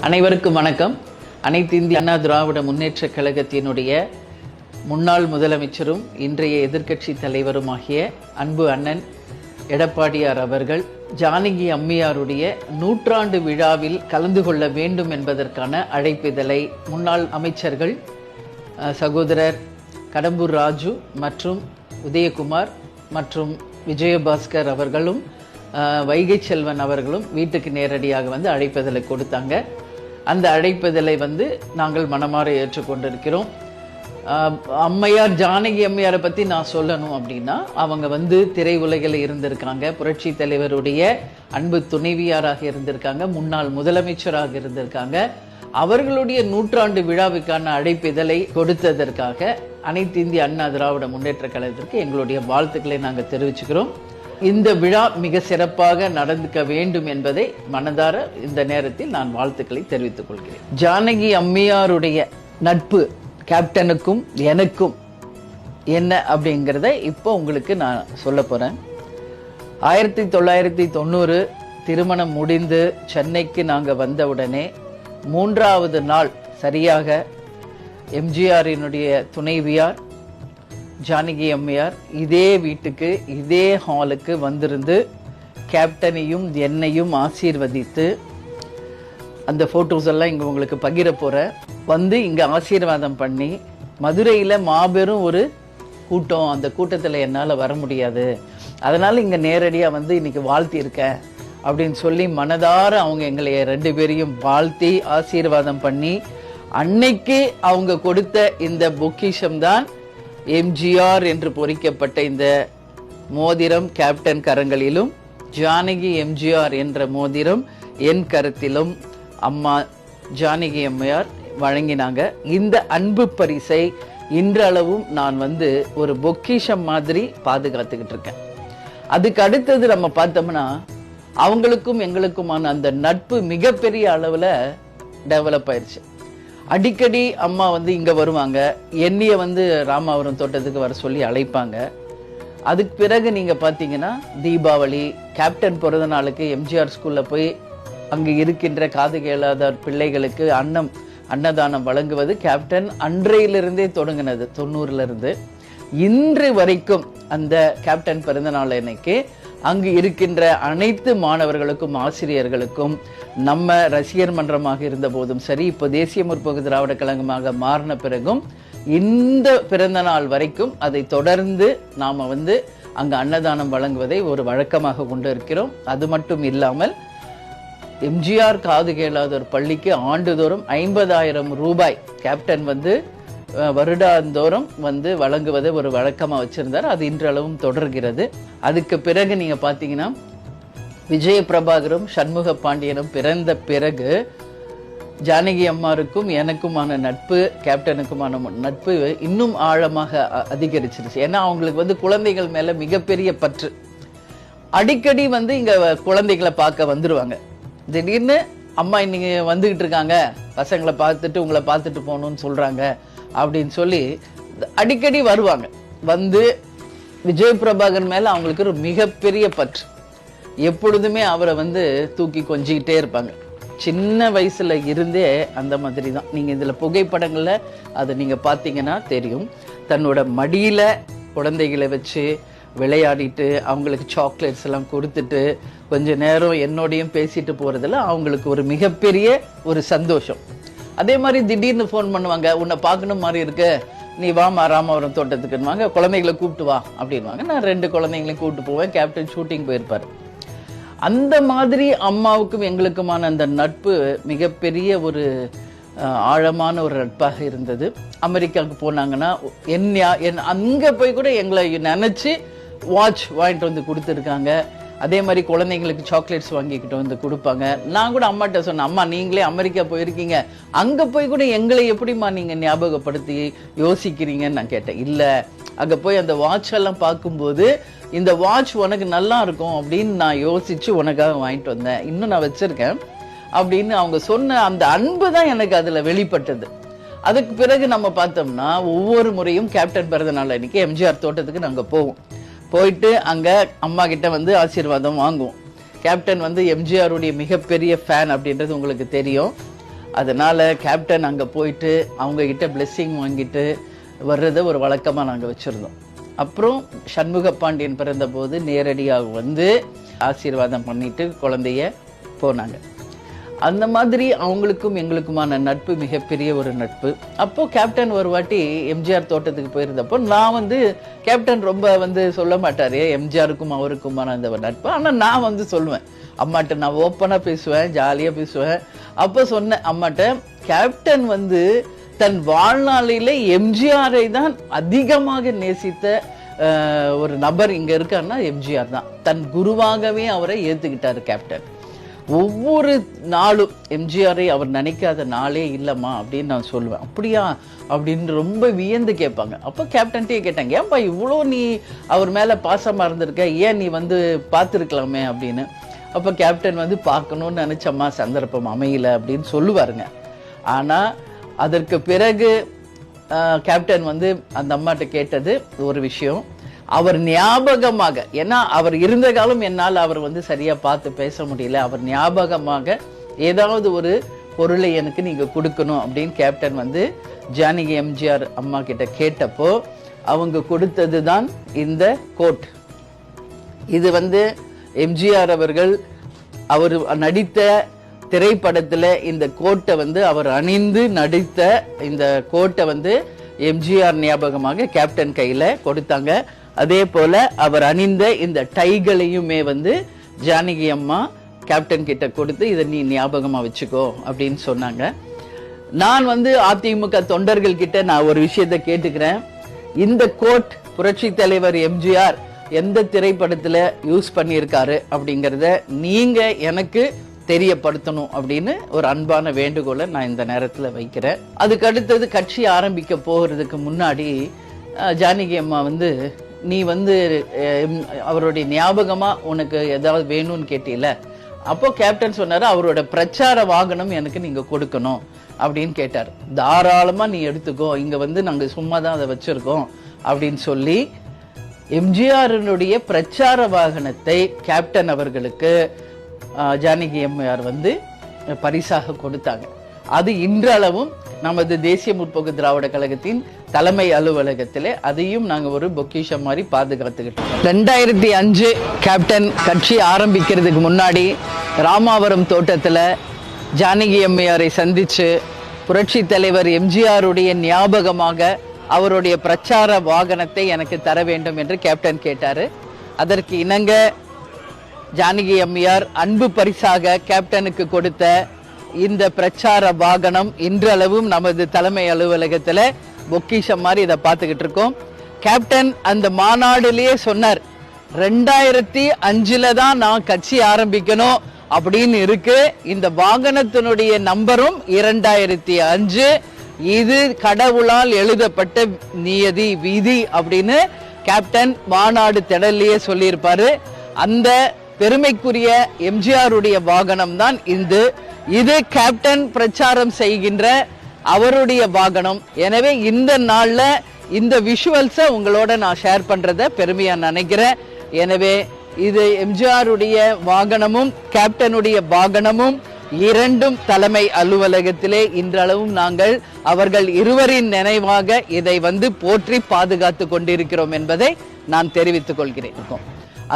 அனைவருக்கும் வணக்கம். அனைத்து இந்திய அண்ணா திராவிட முன்னேற்றக் கழகத்தினுடைய முன்னாள் முதலமைச்சரும் இன்றைய எதிர்க்கட்சி தலைவருமாகிய அன்பு அண்ணன் எடப்பாடியார் அவர்கள் ஜானகி அம்மையாருடைய 100ஆண்டு விழாவில் கலந்து கொள்ள வேண்டும் என்பதற்கான அழைப்பிதழை முன்னாள் அமைச்சர்கள் சகோதரர் கடம்பூர் ராஜு மற்றும் உதயகுமார் மற்றும் விஜயபாஸ்கர் அவர்களும் வைகை செல்வன் அவர்களும் வீட்டுக்கு நேரடியாக வந்து அழைப்பிதழை கொடுத்தாங்க. அந்த அழைப்பிதழை வந்து நாங்கள் மனமாற ஏற்றுக்கொண்டிருக்கிறோம். அம்மையார் ஜானகி அம்மையாரை பற்றி நான் சொல்லணும் அப்படின்னா, அவங்க வந்து திரை உலகில் இருந்திருக்காங்க, புரட்சி தலைவருடைய அன்பு துணைவியாராக இருந்திருக்காங்க, முன்னாள் முதலமைச்சராக இருந்திருக்காங்க. அவர்களுடைய 100ஆண்டு விழாவுக்கான அழைப்பிதழை கொடுத்ததற்காக அனைத்து இந்திய அண்ணா திராவிட முன்னேற்ற கழகத்திற்கு எங்களுடைய வாழ்த்துக்களை நாங்கள் தெரிவிச்சுக்கிறோம். இந்த விழா மிக சிறப்பாக நடந்துக்க வேண்டும் என்பதை மனதார இந்த நேரத்தில் நான் வாழ்த்துக்களை தெரிவித்துக் கொள்கிறேன். ஜானகி அம்மையாருடைய நட்பு கேப்டனுக்கும் எனக்கும் என்ன அப்படிங்கிறத இப்போ உங்களுக்கு நான் சொல்ல போறேன். 1990 திருமணம் முடிந்து சென்னைக்கு நாங்கள் வந்தவுடனே 3வது நாள் சரியாக எம்ஜிஆரினுடைய துணைவியார் ஜானகி அம்மையார் இதே வீட்டுக்கு இதே ஹாலுக்கு வந்திருந்து கேப்டனையும் என்னையும் ஆசீர்வதித்து, அந்த ஃபோட்டோஸ் எல்லாம் இங்கே உங்களுக்கு பகிர போகிறேன், வந்து இங்கே ஆசீர்வாதம் பண்ணி, மதுரையில் மாபெரும் ஒரு கூட்டம், அந்த கூட்டத்தில் என்னால் வர முடியாது, அதனால் இங்கே நேரடியாக வந்து இன்னைக்கு வாழ்த்தியிருக்கேன் அப்படின்னு சொல்லி மனதார அவங்க எங்களை 2 பேரையும் வாழ்த்தி ஆசீர்வாதம் பண்ணி, அன்னைக்கு அவங்க கொடுத்த இந்த பொக்கிஷம்தான் எம்ஜிஆர் என்று பொறிக்கப்பட்ட இந்த மோதிரம் கேப்டன் கரங்களிலும், ஜானகி எம்ஜிஆர் என்ற மோதிரம் என் கருத்திலும் அம்மா ஜானகி அம்மையார் வழங்கினாங்க. இந்த அன்பு பரிசை இன்றளவும் நான் வந்து ஒரு பொக்கிஷம் மாதிரி பாதுகாத்துக்கிட்டு இருக்கேன். அதுக்கு அடுத்தது நம்ம பார்த்தோம்னா, அவங்களுக்கும் எங்களுக்குமான அந்த நட்பு மிகப்பெரிய அளவில் டெவலப் ஆயிடுச்சு. அடிக்கடி அம்மா வந்து இங்கே வருவாங்க, என்னைய வந்து ராமாவரம் தோட்டத்துக்கு வர சொல்லி அழைப்பாங்க. அதுக்கு பிறகு நீங்கள் பார்த்தீங்கன்னா தீபாவளி, கேப்டன் பிறந்த நாளுக்கு எம்ஜிஆர் ஸ்கூலில் போய் அங்கே இருக்கின்ற காது கேளாத பிள்ளைகளுக்கு அன்னதானம் வழங்குவது கேப்டன் அன்றையிலிருந்தே தொடங்கினது. 90லிருந்து இன்று வரைக்கும் அந்த கேப்டன் பிறந்த நாள் அன்னைக்கு அங்கு இருக்கின்ற அனைத்து மாணவர்களுக்கும் ஆசிரியர்களுக்கும், நம்ம ரசிகர் மன்றமாக இருந்த போதும் சரி, இப்போ தேசிய முற்போக்கு திராவிட கழகமாக மாறின பிறகும் இந்த பிறந்த நாள் வரைக்கும் அதை தொடர்ந்து நாம் வந்து அங்கு அன்னதானம் வழங்குவதை ஒரு வழக்கமாக கொண்டு இருக்கிறோம். அது மட்டும் இல்லாமல் எம்ஜிஆர் காது கேளாதோர் பள்ளிக்கு ஆண்டுதோறும் 50,000 ரூபாய் கேப்டன் வந்து வருடாந்தோறும் வந்து வழங்குவதை ஒரு வழக்கமாக வச்சிருந்தார். அது இன்றளவும் தொடர்கிறது. அதுக்கு பிறகு நீங்க பார்த்தீங்கன்னா விஜய பிரபாகரும் சண்முக பாண்டியனும் பிறந்த பிறகு ஜானகி அம்மாருக்கும் எனக்குமான நட்பு, கேப்டனுக்குமான நட்பு இன்னும் ஆழமாக அதிகரிச்சிருச்சு. ஏன்னா அவங்களுக்கு வந்து குழந்தைகள் மேல மிகப்பெரிய பற்று. அடிக்கடி வந்து இங்க குழந்தைகளை பார்க்க வந்துருவாங்க. திடீர்னு அம்மா இன்னைக்கு வந்துகிட்டு இருக்காங்க, பசங்களை பார்த்துட்டு உங்களை பார்த்துட்டு போகணும்னு சொல்றாங்க அப்படின்னு சொல்லி அடிக்கடி வருவாங்க. வந்து விஜய் பிரபாகர் மேல அவங்களுக்கு ஒரு மிகப்பெரிய பற்று. எப்பொழுதுமே அவரை வந்து தூக்கி கொஞ்சிக்கிட்டே இருப்பாங்க. சின்ன வயசுல இருந்தே அந்த மாதிரி தான். நீங்க இதுல புகைப்படங்கள்ல அதை நீங்க பார்த்தீங்கன்னா தெரியும். தன்னோட மடியில குழந்தைகளை வச்சு விளையாடிட்டு அவங்களுக்கு சாக்லேட்ஸ் எல்லாம் கொடுத்துட்டு கொஞ்ச நேரம் என்னோடையும் பேசிட்டு போறதுல அவங்களுக்கு ஒரு மிகப்பெரிய ஒரு சந்தோஷம். அதே மாதிரி திடீர்னு ஃபோன் பண்ணுவாங்க, உன்னை பார்க்கணும் மாதிரி இருக்கு, நீ வாமா ராமாவரம் தோட்டத்துக்குன்னுவாங்க, குழந்தைகளை கூப்பிட்டு வா அப்படின்வாங்க. நான் 2 குழந்தைங்களையும் கூப்பிட்டு போவேன். கேப்டன் ஷூட்டிங் போயிருப்பார். அந்த மாதிரி அம்மாவுக்கும் எங்களுக்குமான அந்த நட்பு மிகப்பெரிய ஒரு ஆழமான ஒரு நட்பாக இருந்தது. அமெரிக்காவுக்கு போனாங்கன்னா அங்கே போய் கூட எங்களை நினைச்சு வாட்ச் வாங்கிட்டு வந்து கொடுத்துருக்காங்க. அதே மாதிரி குழந்தைங்களுக்கு சாக்லேட்ஸ் வாங்கிக்கிட்டு வந்து கொடுப்பாங்க. நான் கூட அம்மாட்ட சொன்னேன், அம்மா நீங்களே அமெரிக்கா போயிருக்கீங்க, அங்கே போய் கூட எங்களை எப்படிம்மா நீங்கள் ஞாபகப்படுத்தி யோசிக்கிறீங்கன்னு நான் கேட்டேன். இல்லை, அங்கே போய் அந்த வாட்ச் எல்லாம் பார்க்கும்போது இந்த வாட்ச் உனக்கு நல்லா இருக்கும் அப்படின்னு நான் யோசிச்சு உனக்காக வாங்கிட்டு வந்தேன், இன்னும் நான் வச்சிருக்கேன் அப்படின்னு அவங்க சொன்ன அந்த அன்பு தான் எனக்கு அதில் வெளிப்பட்டது. அதுக்கு பிறகு நம்ம பார்த்தோம்னா ஒவ்வொரு முறையும் கேப்டன் பிறந்த நாள் அன்னைக்கு எம்ஜிஆர் தோட்டத்துக்கு நாங்கள் போவோம். போயிட்டு அங்கே அம்மா கிட்ட வந்து ஆசீர்வாதம் வாங்குவோம். கேப்டன் வந்து எம்ஜிஆருடைய மிகப்பெரிய ஃபேன் அப்படின்றது உங்களுக்கு தெரியும். அதனால கேப்டன் அங்கே போயிட்டு அவங்க கிட்ட பிளெஸ்ஸிங் வாங்கிட்டு வர்றதை ஒரு வழக்கமாக நாங்கள் வச்சுருந்தோம். அப்புறம் சண்முக பாண்டியன் பிறந்தபோது நேரடியாக வந்து ஆசீர்வாதம் பண்ணிட்டு குழந்தைய போனாங்க. அந்த மாதிரி அவங்களுக்கும் எங்களுக்குமான நட்பு மிகப்பெரிய ஒரு நட்பு. அப்போ கேப்டன் ஒரு வாட்டி எம்ஜிஆர் தோட்டத்துக்கு போயிருந்தப்போ நான் வந்து கேப்டன் ரொம்ப வந்து சொல்ல மாட்டாரு எம்ஜிஆருக்கும் அவருக்குமான அந்த நட்பு. ஆனால் நான் வந்து சொல்லுவேன் அம்மாட்ட, நான் ஓப்பனாக பேசுவேன், ஜாலியாக பேசுவேன். அப்போ சொன்னேன் அம்மாட்ட, கேப்டன் வந்து தன் வாழ்நாளிலே எம்ஜிஆரை தான் அதிகமாக நேசித்த ஒரு நபர் இங்க இருக்காருன்னா எம்ஜிஆர் தான். தன் குருவாகவே அவரை ஏத்துக்கிட்டாரு கேப்டன். ஒவ்வொரு நாளும் எம்ஜிஆரை அவர் நினைக்காத நாளே இல்லைம்மா அப்படின்னு நான் சொல்லுவேன். அப்படியா அப்படின்னு ரொம்ப வியந்து கேட்பாங்க. அப்போ கேப்டன்ட்டே கேட்டாங்க, ஏன்பா இவ்வளோ நீ அவர் மேலே பாசமாக இருந்திருக்க, ஏன் நீ வந்து பார்த்துருக்கலாமே அப்படின்னு. அப்போ கேப்டன் வந்து பார்க்கணும்னு நினச்சம்மா சந்தர்ப்பம் அமையல அப்படின்னு சொல்லுவாருங்க. ஆனால் அதற்கு பிறகு கேப்டன் வந்து அந்த அம்மாட்ட கேட்டது ஒரு விஷயம், அவர் ஞாபகமாக, ஏன்னா அவர் இருந்த காலம் என்னால் அவர் வந்து சரியா பார்த்து பேச முடியல, அவர் ஞாபகமாக ஏதாவது ஒரு பொருளை எனக்கு நீங்க கொடுக்கணும் அப்படின்னு கேப்டன் வந்து ஜானகி எம்ஜிஆர் அம்மா கிட்ட கேட்டப்போ அவங்க கொடுத்தது தான் இந்த கோட். இது வந்து எம்ஜிஆர் அவர்கள் அவர் நடித்த திரைப்படத்துல இந்த கோட்டை வந்து அவர் அணிந்து நடித்த இந்த கோட்டை வந்து எம்ஜிஆர் ஞாபகமாக கேப்டன் கையில கொடுத்தாங்க. அதே போல அவர் அணிந்த இந்த டைகளையுமே வந்து ஜானகி அம்மா கேப்டன் கிட்ட கொடுத்து இதை நீ ஞாபகமா வச்சுக்கோ அப்படின்னு சொன்னாங்க. நான் வந்து அதிமுக தொண்டர்கள் கிட்ட நான் ஒரு விஷயத்தை கேட்டுக்கிறேன், இந்த கோட் புரட்சி தலைவர் எம்ஜிஆர் எந்த திரைப்படத்துல யூஸ் பண்ணியிருக்காரு அப்படிங்கறத நீங்க எனக்கு தெரியப்படுத்தணும் அப்படின்னு ஒரு அன்பான வேண்டுகோளை நான் இந்த நேரத்தில் வைக்கிறேன். அதுக்கு அடுத்தது கட்சி ஆரம்பிக்க போகிறதுக்கு முன்னாடி ஜானகி அம்மா வந்து நீ வந்து அவருடைய ஞாபகமா உனக்கு ஏதாவது வேணும்னு கேட்டீல, அப்போ கேப்டன் சொன்னாரு அவரோட பிரச்சார வாகனம் எனக்கு நீங்க கொடுக்கணும் அப்படின்னு கேட்டார். தாராளமா நீ எடுத்துக்கோ, இங்க வந்து நாங்க சும்மா தான் அதை வச்சிருக்கோம் அப்படின்னு சொல்லி எம்ஜிஆரினுடைய பிரச்சார வாகனத்தை கேப்டன் அவர்களுக்கு ஜானகி அம்மையார் வந்து பரிசாக கொடுத்தாங்க. அது இன்றளவும் நமது தேசிய முற்போக்கு திராவிட கழகத்தின் தலைமை அலுவலகத்திலே அதையும் நாங்க ஒரு பொக்கிஷம் மாதிரி பாதுகாத்துக்கிட்டோம். 2005 கேப்டன் கட்சி ஆரம்பிக்கிறதுக்கு முன்னாடி ராமாவரம் தோட்டத்துல ஜானகி அம்மையாரை சந்திச்சு புரட்சி தலைவர் எம்ஜிஆருடைய ஞாபகமாக அவருடைய பிரச்சார வாகனத்தை எனக்கு தர வேண்டும் என்று கேப்டன் கேட்டாரு. அதற்கு இணங்க ஜானகி அம்மையார் அன்பு பரிசாக கேப்டனுக்கு கொடுத்த இந்த பிரச்சார வாகனம் இன்றளவும் நமது தலைமை அலுவலகத்துல பொக்கிஷம் மாதிரி இதை பார்த்துக்கிட்டு இருக்கோம். கேப்டன் அந்த மாநாடுலயே சொன்னார், 2005 தான் நான் கட்சி ஆரம்பிக்கணும் அப்படின்னு இருக்கு, இந்த வாகனத்தினுடைய நம்பரும் 2005, இது கடவுளால் எழுதப்பட்ட நியதி விதி அப்படின்னு கேப்டன் மாநாடு திடல்லையே சொல்லியிருப்பாரு. அந்த பெருமைக்குரிய எம்ஜிஆருடைய வாகனம் தான் இது கேப்டன் பிரச்சாரம் செய்கின்ற அவருடைய வாகனம். எனவே இந்த நாள்ல இந்த விஷுவல்ஸை உங்களோட நான் ஷேர் பண்றத பெருமையா நினைக்கிறேன். எனவே இது எம்ஜிஆருடைய வாகனமும் கேப்டனுடைய வாகனமும் இரண்டும் தலைமை அலுவலகத்திலே இன்றளவும் நாங்கள் அவர்கள் இருவரின் நினைவாக இதை வந்து போற்றி பாதுகாத்து கொண்டிருக்கிறோம் என்பதை நான் தெரிவித்துக் கொள்கிறேன்.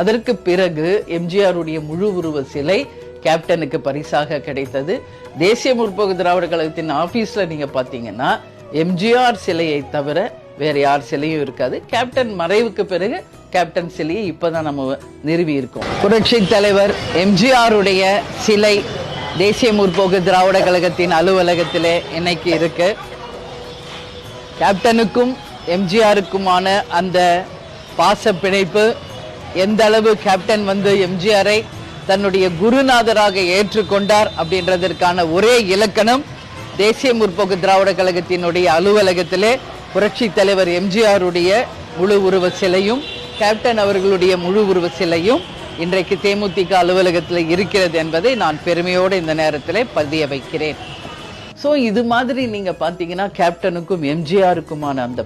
அதற்கு பிறகு எம்ஜிஆருடைய முழு உருவ சிலை கேப்டனுக்கு பரிசாக கிடைத்தது. தேசிய முற்போக்கு திராவிட கழகத்தின் ஆபீஸ்ல நீங்க பாத்தீங்கன்னா எம்ஜிஆர் சிலையை தவிர வேற யார் சிலையும் இருக்காது. கேப்டன் மறைவுக்கு பிறகு கேப்டன் சிலையை இப்பதான் நம்ம நிறுவி இருக்கோம். புரட்சி தலைவர் எம்ஜிஆருடைய சிலை தேசிய முற்போக்கு திராவிட கழகத்தின் அலுவலகத்திலே இன்னைக்கு இருக்கு. கேப்டனுக்கும் எம்ஜிஆருக்குமான அந்த பாச பிணைப்பு, எந்த அளவு கேப்டன் வந்து எம்ஜிஆரை தன்னுடைய குருநாதராக ஏற்றுக்கொண்டார் அப்படின்றதற்கான ஒரே இலக்கணம் தேசிய முற்போக்கு திராவிட கழகத்தினுடைய அலுவலகத்திலே புரட்சி தலைவர் எம்ஜிஆருடைய முழு உருவ சிலையும் கேப்டன் அவர்களுடைய முழு உருவ சிலையும் இன்றைக்கு தேமுதிக அலுவலகத்தில் இருக்கிறது என்பதை நான் பெருமையோடு இந்த நேரத்தில் பதிய வைக்கிறேன். ஸோ இது மாதிரி நீங்க பார்த்தீங்கன்னா கேப்டனுக்கும் எம்ஜிஆருக்குமான அந்த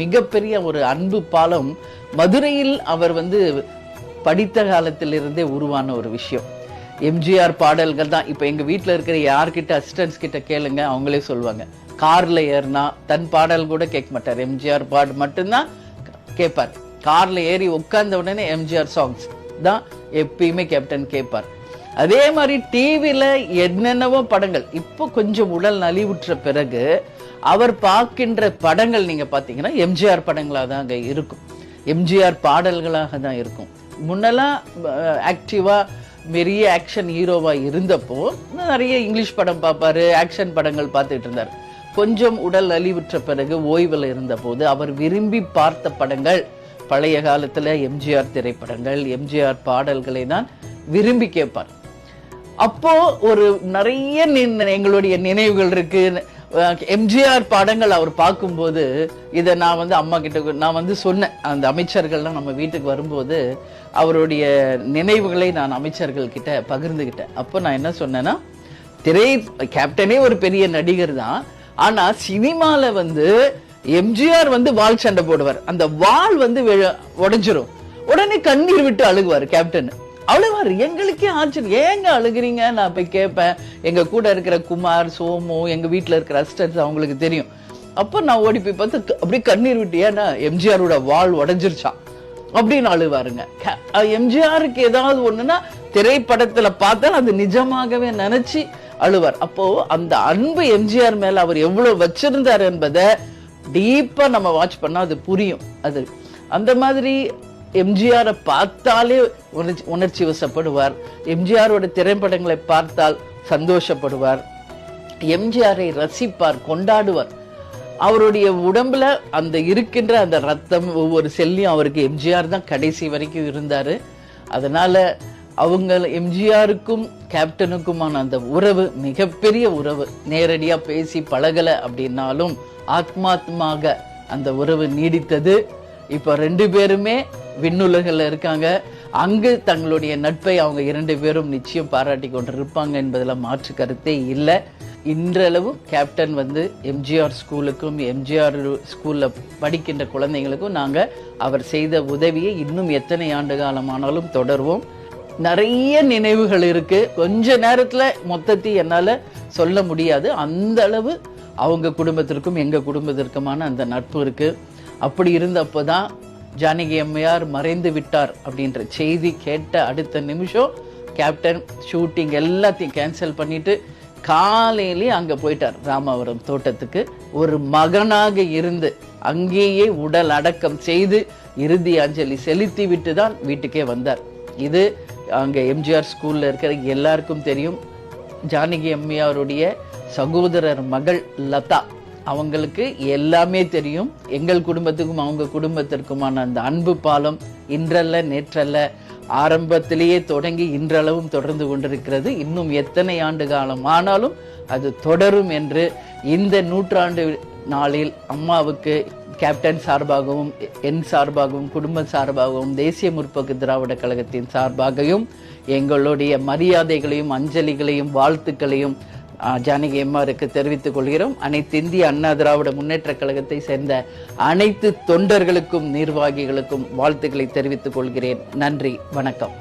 மிகப்பெரிய ஒரு அன்பு பாலம் மதுரையில் அவர் வந்து படித்த காலத்திலிருந்தே உருவான ஒரு விஷயம். எம்ஜிஆர் பாடல்கள் தான். இப்ப எங்க வீட்டுல இருக்கிற யார்கிட்ட அசிஸ்டன்ஸ் கிட்ட கேளுங்க, அவங்களே சொல்லுவாங்க. கார்ல ஏறினா தன் பாடல் கூட கேட்க மாட்டார், எம்ஜிஆர் பாடு மட்டும்தான் கேட்பார். கார்ல ஏறி உட்கார்ந்த உடனே எம்ஜிஆர் சாங்ஸ் தான் எப்பயுமே கேப்டன் கேட்பார். அதே மாதிரி டிவில என்னென்னவோ படங்கள், இப்போ கொஞ்சம் உடல் நலிவுற்ற பிறகு அவர் பார்க்கின்ற படங்கள் நீங்க பாத்தீங்கன்னா எம்ஜிஆர் படங்களாக தான் அங்க இருக்கும், எம்ஜிஆர் பாடல்களாக தான் இருக்கும். முன்னெல்லாம் ஆக்டிவா பெரிய ஆக்ஷன் ஹீரோவா இருந்தப்போ நிறைய இங்கிலீஷ் படம் பார்ப்பாரு, ஆக்ஷன் படங்கள் பார்த்துட்டு இருந்தார். கொஞ்சம் உடல் நலிவுற்ற பிறகு ஓய்வில் இருந்த போது அவர் விரும்பி பார்த்த படங்கள் பழைய காலத்துல எம்ஜிஆர் திரைப்படங்கள், எம்ஜிஆர் பாடல்களை தான் விரும்பி கேட்பார். அப்போ ஒரு நிறைய எங்களுடைய நினைவுகள் இருக்கு. எம்ஜிஆர் பாடங்கள் அவர் பார்க்கும்போது, இதை நான் அம்மா கிட்ட நான் சொன்னேன், அந்த அமைச்சர்கள்லாம் நம்ம வீட்டுக்கு வரும்போது அவருடைய நினைவுகளை நான் அமைச்சர்கள் கிட்ட பகிர்ந்துகிட்டேன். அப்போ நான் என்ன சொன்னேன்னா, கேப்டனே ஒரு பெரிய நடிகர் தான், ஆனா சினிமால எம்ஜிஆர் வால் சண்டை போடுவார், அந்த வால் உடைஞ்சிரும், உடனே கண்ணீர் விட்டு அழுகுவார் கேப்டன். அழுவார். எங்களுக்கே ஆச்சரியம், ஏங்க அழுகுறீங்க? நான் போய் கேட்பேன். எங்க கூட இருக்கிற குமார், சோமு, எங்க வீட்டுல இருக்கிற அசிஸ்டன்ஸ் அவங்களுக்கு தெரியும். அப்ப நான் ஓடி போய் பார்த்து அப்படியே கண்ணீர் விட்டு, ஏன்னா எம்ஜிஆரோட வால் உடைஞ்சிருச்சான் அப்படின்னு அழுவாருங்க. எம்ஜிஆருக்கு ஏதாவது ஒண்ணுன்னா திரைப்படத்துல பார்த்தா அது நிஜமாகவே நினைச்சு அழுவார். அப்போ அந்த அன்பு எம்ஜிஆர் மேல அவர் எவ்வளவு வச்சிருந்தார் என்பதை டீப்பா நம்ம வாட்ச் பண்ணா அது புரியும். அது அந்த மாதிரி எம்ஜிஆரை பார்த்தாலே உணர்ச்சி வசப்படுவார், எம்ஜிஆரோட திரைப்படங்களை பார்த்தால் சந்தோஷப்படுவார், எம்ஜிஆரை ரசிப்பார், கொண்டாடுவார். அவருடைய உடம்புல அந்த இருக்கின்ற அந்த ரத்தம் ஒவ்வொரு செல்லியும் அவருக்கு எம்ஜிஆர் தான் கடைசி வரைக்கும் இருந்தாரு. அதனால அவங்க எம்ஜிஆருக்கும் கேப்டனுக்குமான அந்த உறவு மிகப்பெரிய உறவு. நேரடியா பேசி பழகல அப்படின்னாலும் ஆத்மாத்மாக அந்த உறவு நீடித்தது. இப்ப 2 பேருமே விண்ணுலகில் இருக்காங்க. அங்கு தங்களுடைய நட்பை அவங்க 2 பேரும் நிச்சயம் பாராட்டி கொண்டிருப்பாங்க என்பதுல மாற்று கருத்தே இல்லை. இன்றளவும் கேப்டன் எம்ஜிஆர் ஸ்கூலுக்கும் எம்ஜிஆர் ஸ்கூல்ல படிக்கின்ற குழந்தைங்களுக்கும் நாங்க அவர் செய்த உதவியை இன்னும் எத்தனை ஆண்டு காலமானாலும் தொடர்வோம். நிறைய நினைவுகள் இருக்கு. கொஞ்ச நேரத்துல மொத்தத்தை என்னால சொல்ல முடியாது. அந்த அளவு அவங்க குடும்பத்திற்கும் எங்க குடும்பத்திற்குமான அந்த நட்பு இருக்கு. அப்படி இருந்தப்போதான் ஜானகி அம்மையார் மறைந்து விட்டார் அப்படின்ற செய்தி கேட்ட அடுத்த நிமிஷம் கேப்டன் ஷூட்டிங் எல்லாத்தையும் கேன்சல் பண்ணிட்டு காலையிலேயே அங்க போயிட்டார் ராமாவரம் தோட்டத்துக்கு. ஒரு மகனாக இருந்து அங்கேயே உடல் அடக்கம் செய்து இறுதி அஞ்சலி செலுத்தி விட்டு தான் வீட்டுக்கே வந்தார். இது அங்க எம்ஜிஆர் ஸ்கூல்ல இருக்கிற எல்லாருக்கும் தெரியும். ஜானகி அம்மையாருடைய சகோதரர் மகள் லதா, அவங்களுக்கு எல்லாமே தெரியும். எங்கள் குடும்பத்துக்கும் அவங்க குடும்பத்திற்குமான அந்த அன்பு பாலம் இன்றல்ல நேற்றல்ல, ஆரம்பத்திலேயே தொடங்கி இன்றளவும் தொடர்ந்து கொண்டிருக்கிறது. இன்னும் எத்தனை ஆண்டு காலம் ஆனாலும் அது தொடரும் என்று இந்த 100ஆண்டு நாளில் அம்மாவுக்கு கேப்டன் சார்பாகவும் என் சார்பாகவும் குடும்ப சார்பாகவும் தேசிய முற்போக்கு திராவிட கழகத்தின் சார்பாகவும் எங்களுடைய மரியாதைகளையும் அஞ்சலிகளையும் வாழ்த்துக்களையும் ஜானகி அம்மாருக்கு தெரிவித்துக் கொள்கிறோம். அனைத்து இந்திய அண்ணா திராவிட முன்னேற்ற கழகத்தை சேர்ந்த அனைத்து தொண்டர்களுக்கும் நிர்வாகிகளுக்கும் வாழ்த்துக்களை தெரிவித்துக் கொள்கிறேன். நன்றி, வணக்கம்.